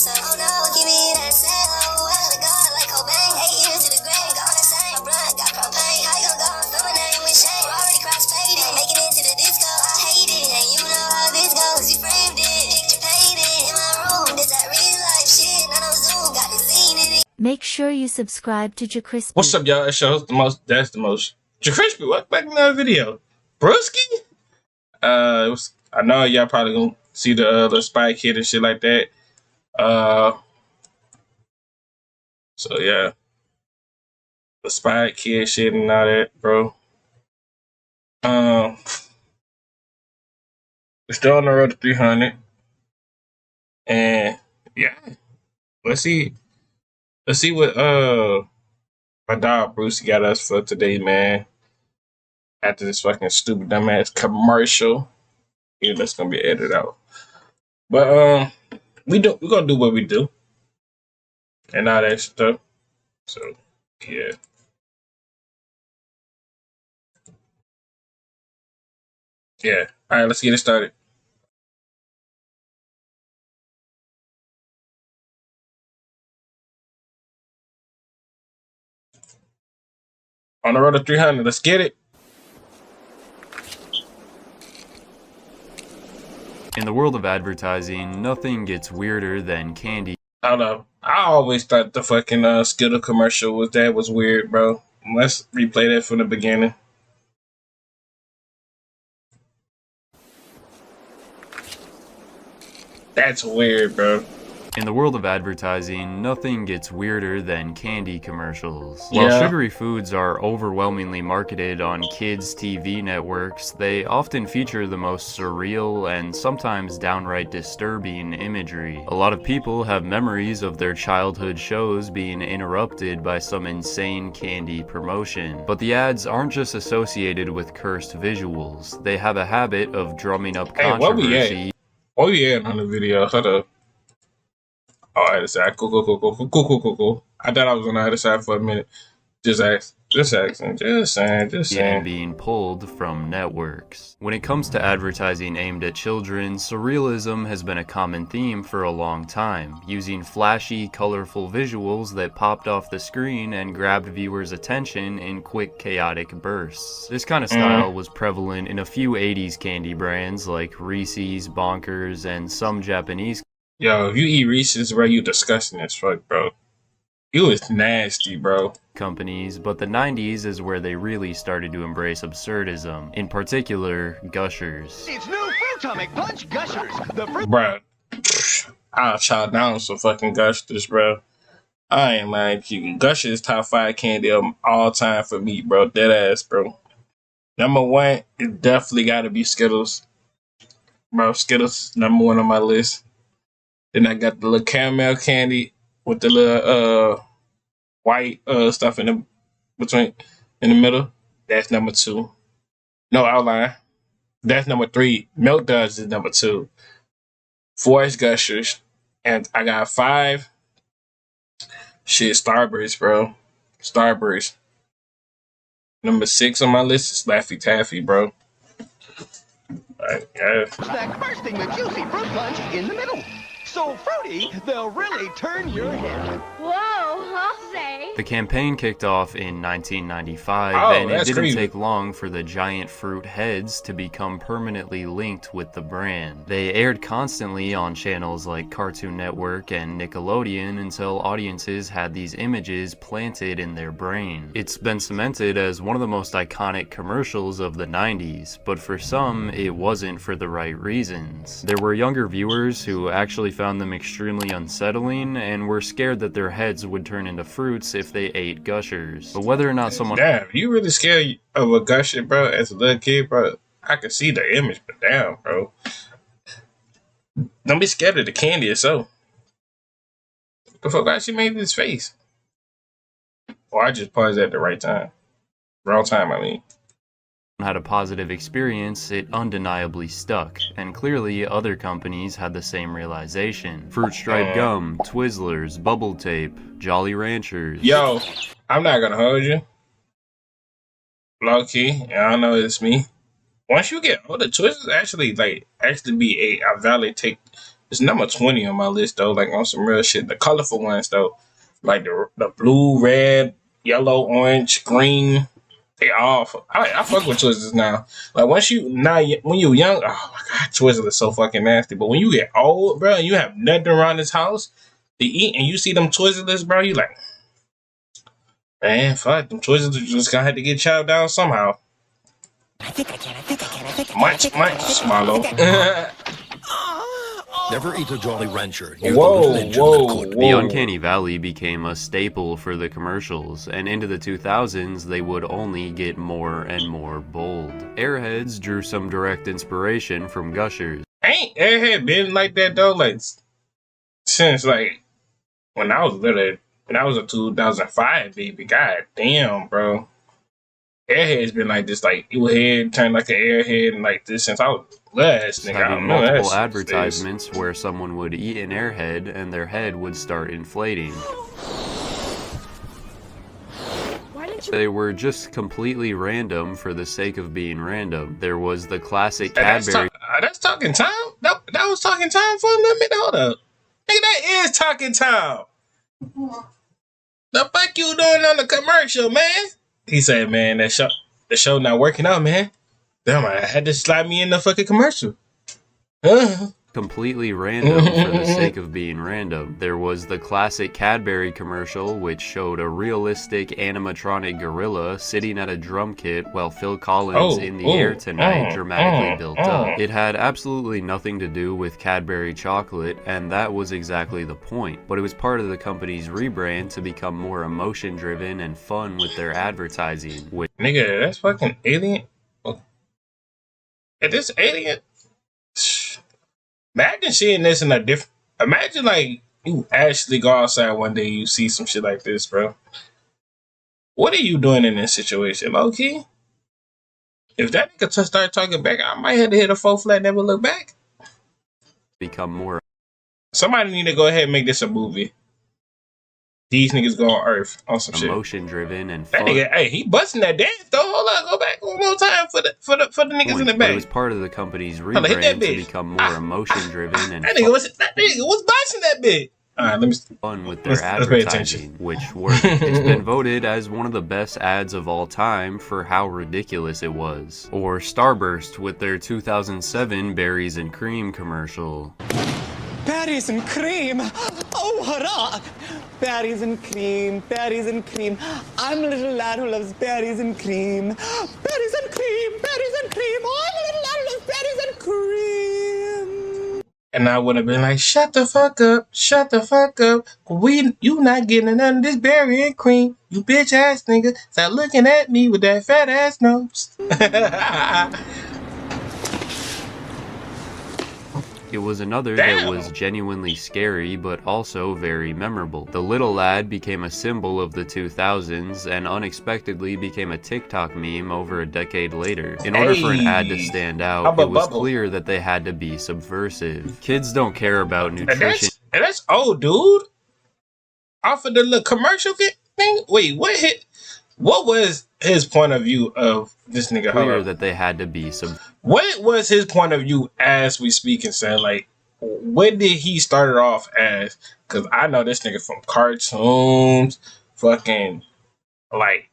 myself. Oh no, give me that sound. Oh, I gotta go like Cobain. 8 years to the grave, gone insane. My blood got propane. How you gon' go and throw my name with shame? Already cross-faded, making it to the disco. I hate it, and you know how this goes. You framed it, picture painted in my room. This that real life shit, none of Zoom, got the scene in it. Make sure you subscribe to JerCrispy. What's up, y'all? It shows that's the most. JerCrispy, welcome back to another video. Broski? I know y'all probably gonna see the Spy Kid and shit like that. So yeah. The Spy Kid shit and all that, bro. We're still on the road to 300. And yeah. Let's see what my dog Bruce got us for today, man. After this fucking stupid dumbass commercial. Yeah, that's gonna be edited out. But we're gonna do what we do. And all that stuff. So yeah. Yeah. Alright, let's get it started. On the road to 300, let's get it. In the world of advertising, nothing gets weirder than candy. I don't know. I always thought the fucking Skittle commercial was weird, bro. Let's replay that from the beginning. That's weird, bro. In the world of advertising, nothing gets weirder than candy commercials. While sugary foods are overwhelmingly marketed on kids' TV networks, they often feature the most surreal and sometimes downright disturbing imagery. A lot of people have memories of their childhood shows being interrupted by some insane candy promotion. But the ads aren't just associated with cursed visuals. They have a habit of drumming up controversy. Oh yeah, on the video. Hold up. Oh, other side. Cool. I thought I was on the other side for a minute. Just saying. And being pulled from networks. When it comes to advertising aimed at children, surrealism has been a common theme for a long time, using flashy, colorful visuals that popped off the screen and grabbed viewers' attention in quick, chaotic bursts. This kind of style was prevalent in a few 80s candy brands like Reese's, Bonkers, and some Japanese. Yo, if you eat Reese's, bro, you disgusting as fuck, bro. You is nasty, bro. Companies, but the 90s is where they really started to embrace absurdism. In particular, Gushers. It's new Fruitomic Punch Gushers. The fruit. Bro, I'll chow down some fucking Gushers, bro. I ain't lying to you. Gushers top 5 candy of all time for me, bro. Dead ass, bro. Number 1, it definitely gotta be Skittles. Bro, Skittles, number 1 on my list. Then I got the little caramel candy with the little white stuff in the middle. That's number 2. No outline. That's number 3. Milk Duds is number 2. 4 is Gushers. And I got 5. Shit, Starburst, bro. Starburst. Number 6 on my list is Laffy Taffy, bro. Snack bursting with juicy fruit punch in the middle. So fruity, they'll really turn your head. Whoa, I'll say. The campaign kicked off in 1995, and it didn't take long for the giant fruit heads to become permanently linked with the brand. They aired constantly on channels like Cartoon Network and Nickelodeon until audiences had these images planted in their brain. It's been cemented as one of the most iconic commercials of the 90s, but for some, it wasn't for the right reasons. There were younger viewers who actually found them extremely unsettling and were scared that their heads would turn into fruits if they ate Gushers. But whether or not someone— Damn, you really scared of a Gusher, bro, as a little kid, bro? I could see the image, but damn, bro. Don't be scared of the candy itself. What the fuck actually made this face? Or I just paused at the right time. Wrong time, I mean. Had a positive experience, it undeniably stuck, and clearly other companies had the same realization. Fruit Stripe Gum, Twizzlers, Bubble Tape, Jolly Ranchers. Yo, I'm not gonna hold you. Low key, I don't know, it's me. Once you get older, Twizzlers actually be a valid take It's number 20 on my list though, like on some real shit. The colorful ones though, like the blue, red, yellow, orange, green. They all. I fuck with Twizzlers now. Like when you young, oh my god, Twizzlers is so fucking nasty. But when you get old, bro, and you have nothing around this house to eat, and you see them Twizzlers, bro, you like, man, fuck them Twizzlers. Just gonna have to get chopped down somehow. I think I can. Munch, swallow. Never eat a Jolly Rancher. Whoa. The Uncanny Valley became a staple for the commercials, and into the 2000s, they would only get more and more bold. Airheads drew some direct inspiration from Gushers. Ain't Airhead been like that though? Like since like when I was little, when I was a 2005 baby. God damn, bro. Airhead's been like this, like your head turned like an airhead, and like this since I was last nigga. Having multiple advertisements where someone would eat an airhead and their head would start inflating. They were just completely random for the sake of being random. There was the classic Cadbury. That's Talking Time? That was Talking Time for a little minute. Hold up. Nigga, that is Talking Time. The fuck you doing on the commercial, man? He said, man, the show not working out, man. Damn, I had to slide me in the fucking commercial. Completely random for the sake of being random. There was the classic Cadbury commercial, which showed a realistic animatronic gorilla sitting at a drum kit while Phil Collins' In the Air Tonight dramatically built up. It had absolutely nothing to do with Cadbury chocolate, and that was exactly the point. But it was part of the company's rebrand to become more emotion-driven and fun with their advertising. Nigga, that's fucking Alien. Is this Alien? Imagine seeing this in a different. Imagine like you actually go outside one day, you see some shit like this, bro. What are you doing in this situation, low key? If that nigga start talking back, I might have to hit a 4 flat, never look back. Become more. Somebody need to go ahead and make this a movie. These niggas go on Earth on some shit. Emotion driven and fun. That nigga, hey, he busting that dance though. Hold on, go back one more time for the niggas in the back. It was part of the company's rebrand to become more emotion driven and that nigga was busting that bitch. All right, let me fun with their advertising, which worked. It's been voted as one of the best ads of all time for how ridiculous it was. Or Starburst with their 2007 Berries and Cream commercial. Berries and cream! Oh, hurrah! Berries and cream, berries and cream. I'm a little lad who loves berries and cream. Berries and cream, berries and cream. Oh, I'm a little lad who loves berries and cream. And I would have been like, shut the fuck up. You not getting none of this berry and cream. You bitch ass nigga. Stop looking at me with that fat ass nose. It was another that was genuinely scary, but also very memorable. The little lad became a symbol of the 2000s and unexpectedly became a TikTok meme over a decade later. In order for an ad to stand out, it was clear that they had to be subversive. Kids don't care about nutrition. And that's old, dude. Off of the little commercial thing? Wait, what was his point of view of this nigga? Clear that they had to be What was his point of view as we speak and saying, like, what did he start it off as? Because I know this nigga from cartoons, fucking, like,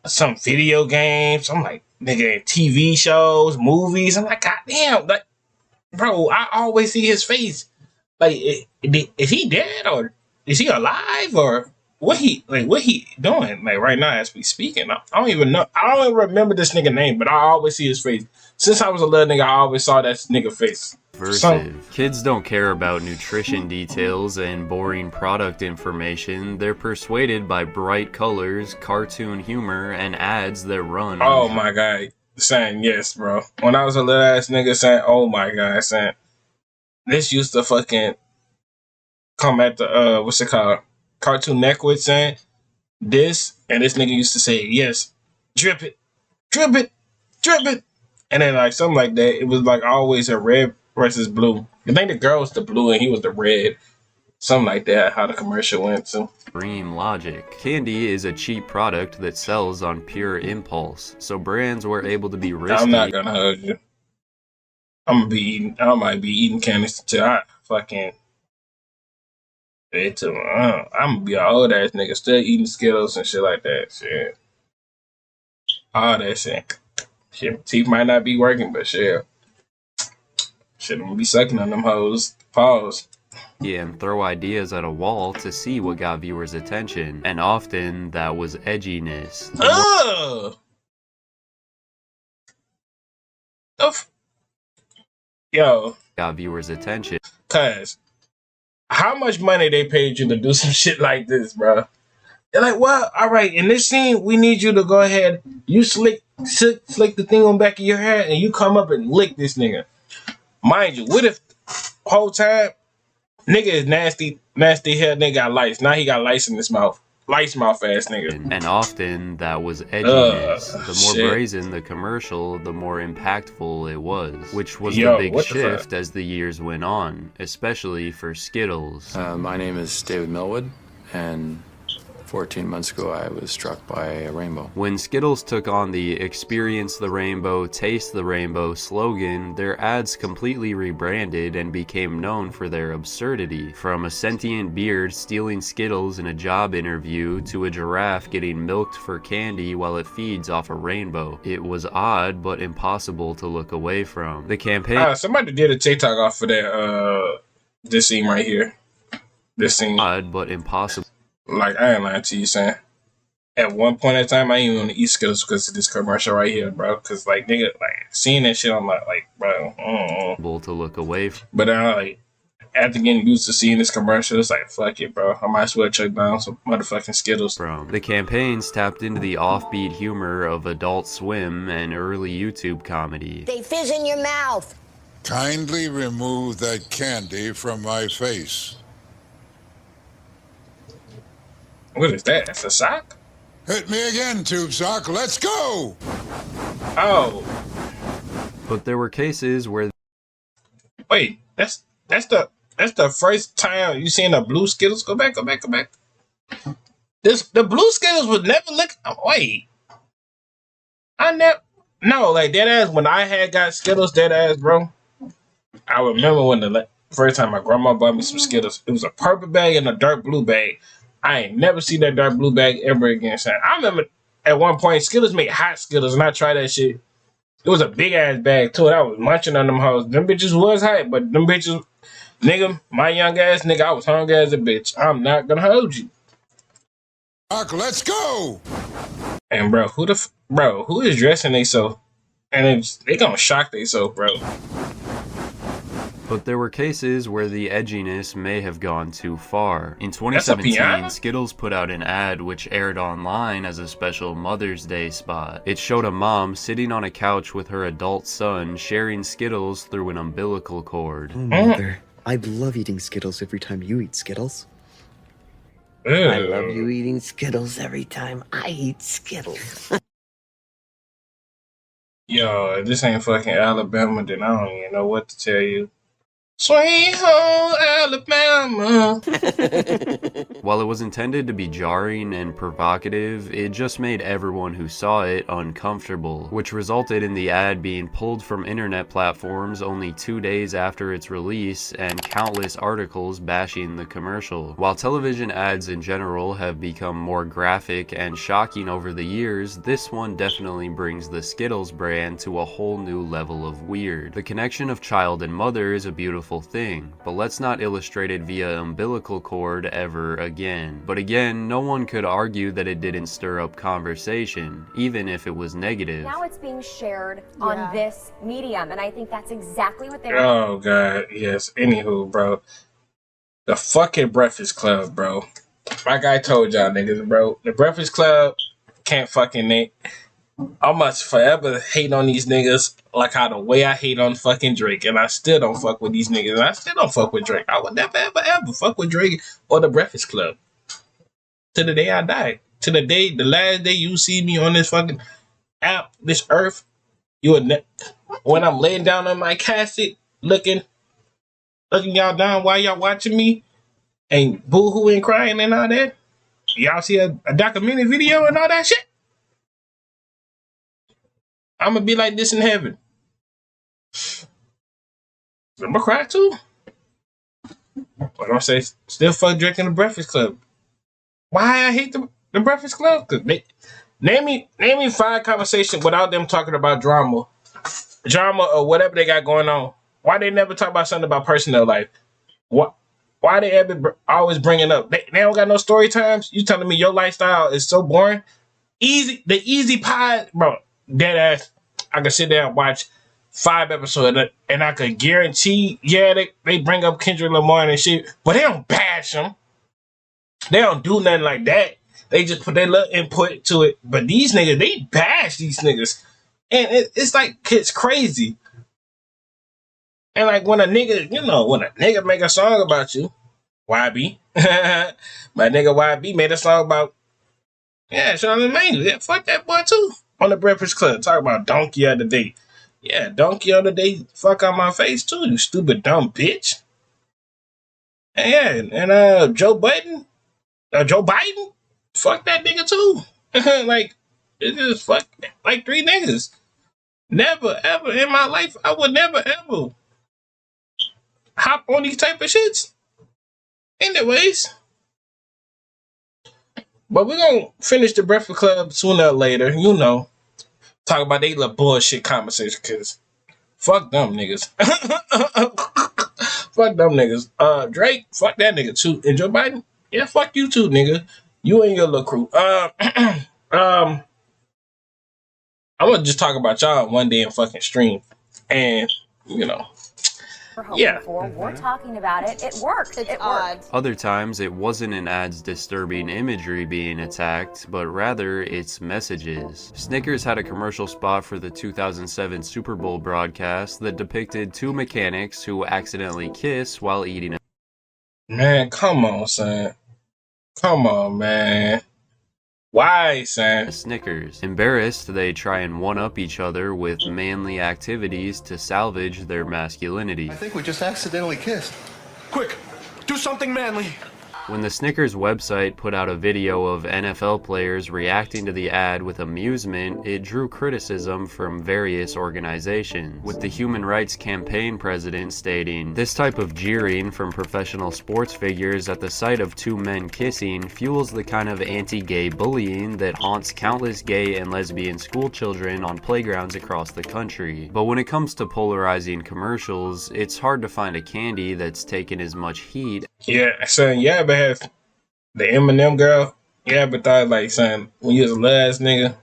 some video games. I'm like, nigga, TV shows, movies. I'm like, God damn, like, bro, I always see his face. Like, is he dead or is he alive or what he doing like right now as we speaking? I don't even know. I don't even remember this nigga name, but I always see his face. Since I was a little nigga, I always saw that nigga face. Kids don't care about nutrition details and boring product information. They're persuaded by bright colors, cartoon humor, and ads that run. Oh my god, saying yes, bro. When I was a little ass nigga saying, oh my god, saying this used to fucking come at the what's it called? Cartoon Network saying this, and this nigga used to say, yes, drip it, and then like something like that. It was like always a red versus blue. I think the girl was the blue and he was the red. Something like that, how the commercial went to. Dream logic. Candy is a cheap product that sells on pure impulse, so brands were able to be risky. I'm not gonna hug you. I might be eating candy till fucking. I'm gonna be an old ass nigga still eating Skittles and shit like that. Shit. All that shit. Shit, teeth might not be working, but shit. Shit, I'm gonna be sucking on them hoes. Pause. And throw ideas at a wall to see what got viewers' attention. And often that was edginess. Yo. Got viewers' attention. Cuz, how much money they paid you to do some shit like this, bro? They're like, well, all right, in this scene, we need you to go ahead, you slick the thing on back of your hair, and you come up and lick this nigga. Mind you, what if whole time, nigga is nasty hair, nigga got lice. Now he got lice in his mouth. Lice mouth ass nigga. And often that was edginess. The more shit. brazen the commercial, the more impactful it was. Which was the big shift as the years went on, especially for Skittles. My name is David Millwood, and 14 months ago I was struck by a rainbow. When Skittles took on the Experience the Rainbow, Taste the Rainbow slogan, their ads completely rebranded and became known for their absurdity. From a sentient beard stealing Skittles in a job interview to a giraffe getting milked for candy while it feeds off a rainbow. It was odd but impossible to look away from. The campaign... somebody did a TikTok off of that, this scene right here. This scene. Odd but impossible. Like, I ain't lying to you, son. At one point in time, I ain't even want to eat Skittles because of this commercial right here, bro. Because, like, nigga, like, seeing that shit, I'm like, bro, to look away from. But then, like, after getting used to seeing this commercial, it's like, fuck it, bro. I might as well check down some motherfucking Skittles. The campaigns tapped into the offbeat humor of Adult Swim and early YouTube comedy. They fizz in your mouth. Kindly remove that candy from my face. What is that? That's a sock? Hit me again, Tube Sock. Let's go! Oh. But there were cases where... Wait, that's the first time you seen the blue Skittles? Go back. The blue Skittles was never look... Wait. No, like, dead ass, when I had got Skittles, dead ass, bro. I remember when the first time my grandma bought me some Skittles. It was a purple bag and a dark blue bag. I ain't never seen that dark blue bag ever again, son. I remember at one point, Skittles made hot Skittles, and I tried that shit. It was a big-ass bag, too, and I was munching on them hoes. Them bitches was hot, but them bitches, nigga, my young ass, nigga, I was hungry as a bitch. I'm not gonna hold you. Let's go! And, bro, who is dressing they so? And they gonna shock they so, bro. But there were cases where the edginess may have gone too far. In 2017, Skittles put out an ad which aired online as a special Mother's Day spot. It showed a mom sitting on a couch with her adult son sharing Skittles through an umbilical cord. Oh, Mother, I love eating Skittles every time you eat Skittles. I love you eating Skittles every time I eat Skittles. Yo, if this ain't fucking Alabama, then I don't even know what to tell you. Sweet home Alabama. While it was intended to be jarring and provocative, it just made everyone who saw it uncomfortable, which resulted in the ad being pulled from internet platforms only 2 days after its release and countless articles bashing the commercial. While television ads in general have become more graphic and shocking over the years, this one definitely brings the Skittles brand to a whole new level of weird. The connection of child and mother is a beautiful thing, but let's not illustrate it via umbilical cord ever again. But again, no one could argue that it didn't stir up conversation, even if it was negative. Now it's being shared on this medium, and I think that's exactly what they Oh god, yes. Anywho, bro. The fucking Breakfast Club, bro. Like I told y'all niggas, bro. The Breakfast Club can't fucking name. I must forever hate on these niggas like how the way I hate on fucking Drake, and I still don't fuck with these niggas, and I still don't fuck with Drake. I would never, ever fuck with Drake or the Breakfast Club. To the day I die. To the last day you see me on this fucking app, this earth, you would when I'm laying down on my casket, looking y'all down while y'all watching me, and boo-hooing, crying and all that. Y'all see a documentary video and all that shit? I'm gonna be like this in heaven. I'm gonna cry too. But I'm saying, still fuck Drake and the Breakfast Club. Why I hate the Breakfast Club? Cause name me 5 conversations without them talking about drama or whatever they got going on. Why they never talk about something about personal life? What? Why they ever always bringing up? They don't got no story times. You telling me your lifestyle is so boring? The easy pie, bro. Dead ass. I could sit there and watch 5 episodes, and I could guarantee, they bring up Kendrick Lamar and shit, but they don't bash him. They don't do nothing like that. They just put their little input to it. But these niggas, they bash these niggas, and it's like it's crazy. And like when a nigga make a song about you, YB, my nigga YB made a song about Charlamagne Manuel. Yeah, fuck that boy too. On the Breakfast Club, talk about donkey of the day. Yeah, donkey of the day, fuck on my face too, you stupid dumb bitch. And Joe Biden, fuck that nigga too. Like, it just fuck like 3 niggas. Never ever in my life, I would never ever hop on these type of shits. Anyways, but we're gonna finish the Breakfast Club sooner or later, talk about they little bullshit conversation, cause fuck them niggas. Fuck them niggas. Drake, fuck that nigga too. And Joe Biden, yeah, fuck you too, nigga. You and your little crew. I'm gonna just talk about y'all one day in fucking stream, and yeah. We're talking about it. It worked. It worked. Other times, it wasn't an ad's disturbing imagery being attacked, but rather its messages. Snickers had a commercial spot for the 2007 Super Bowl broadcast that depicted 2 mechanics who accidentally kiss while eating a... Man, come on, son. Come on, man. Why, son? Snickers. Embarrassed, they try and one-up each other with manly activities to salvage their masculinity. I think we just accidentally kissed. Quick, do something manly. When the Snickers website put out a video of NFL players reacting to the ad with amusement, it drew criticism from various organizations, with the Human Rights Campaign president stating, "This type of jeering from professional sports figures at the sight of 2 men kissing fuels the kind of anti-gay bullying that haunts countless gay and lesbian school children on playgrounds across the country. But when it comes to polarizing commercials, it's hard to find a candy that's taken as much heat." Yeah, son, yeah, but have the Eminem girl, yeah, but thought like, son, when you was a last nigga,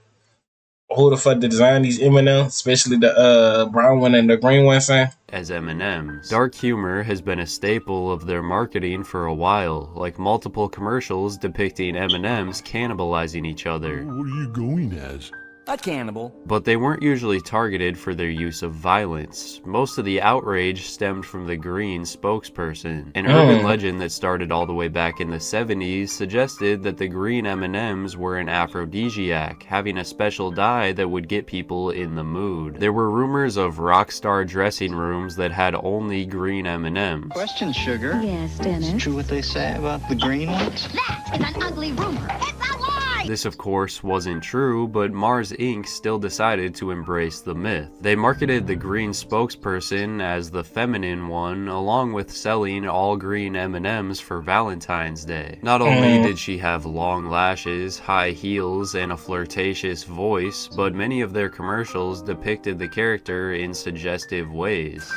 who the fuck designed these M&Ms, especially the brown one and the green one, son? As M&Ms. Dark humor has been a staple of their marketing for a while, like multiple commercials depicting M&Ms cannibalizing each other. What are you going as? A cannibal. But they weren't usually targeted for their use of violence. Most of the outrage stemmed from the green spokesperson. An urban legend that started all the way back in the 70s suggested that the green M&Ms were an aphrodisiac, having a special dye that would get people in the mood. There were rumors of rock star dressing rooms that had only green M&Ms. Question, Sugar. Yes, Dennis. Is it true what they say about the green ones? That is an ugly rumor. It's a lie! This, of course, wasn't true, but Mars Inc. still decided to embrace the myth. They marketed the green spokesperson as the feminine one, along with selling all green M&Ms for Valentine's Day. Not only did she have long lashes, high heels, and a flirtatious voice, but many of their commercials depicted the character in suggestive ways.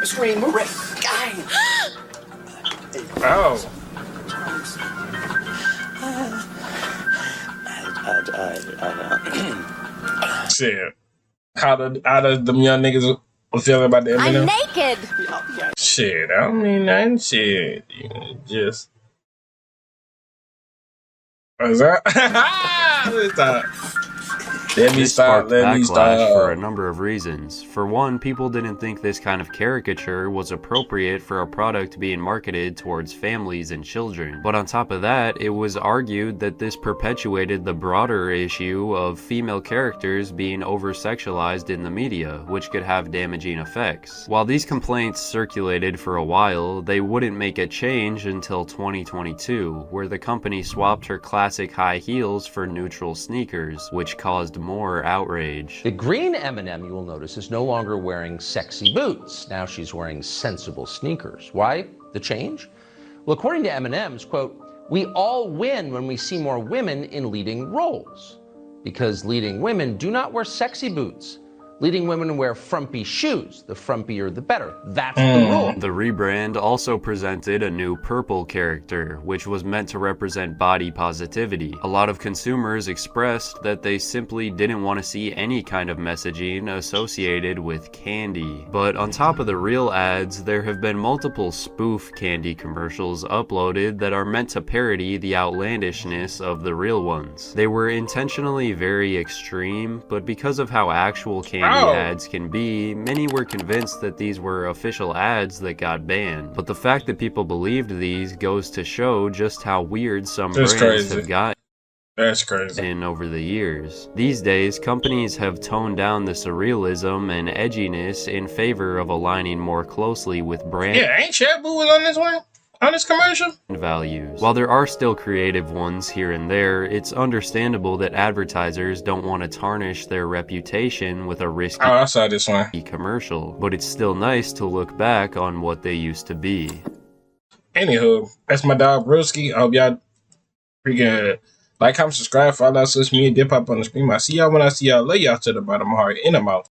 Scream, Rick. Oh. Shit. How does them young niggas feel about the M&M? I'm naked. Shit, I don't mean nothing. Shit, just. What's that? This sparked backlash for a number of reasons. For one, people didn't think this kind of caricature was appropriate for a product being marketed towards families and children. But on top of that, it was argued that this perpetuated the broader issue of female characters being over-sexualized in the media, which could have damaging effects. While these complaints circulated for a while, they wouldn't make a change until 2022, where the company swapped her classic high heels for neutral sneakers, which caused more outrage. The green M&M, you will notice, is no longer wearing sexy boots. Now she's wearing sensible sneakers. Why the change? Well, according to M&M's, quote, we all win when we see more women in leading roles, because leading women do not wear sexy boots. Leading women wear frumpy shoes. The frumpier, the better. That's the rule. The rebrand also presented a new purple character, which was meant to represent body positivity. A lot of consumers expressed that they simply didn't want to see any kind of messaging associated with candy. But on top of the real ads, there have been multiple spoof candy commercials uploaded that are meant to parody the outlandishness of the real ones. They were intentionally very extreme, but because of how actual candy ads can be, many were convinced that these were official ads that got banned. But the fact that people believed these goes to show just how weird some brands have gotten. That's crazy. Over the years. These days, companies have toned down the surrealism and edginess in favor of aligning more closely with brand. Yeah, ain't Shabu was on this one? On this commercial? Values. While there are still creative ones here and there, it's understandable that advertisers don't want to tarnish their reputation with a risky I saw this one. Commercial, but it's still nice to look back on what they used to be. Anywho, that's my dog Broski. I hope y'all freaking like, comment, subscribe, follow us, social media, dip up on the screen. I see y'all when I see y'all. Lay y'all to the bottom of my heart in the mouth.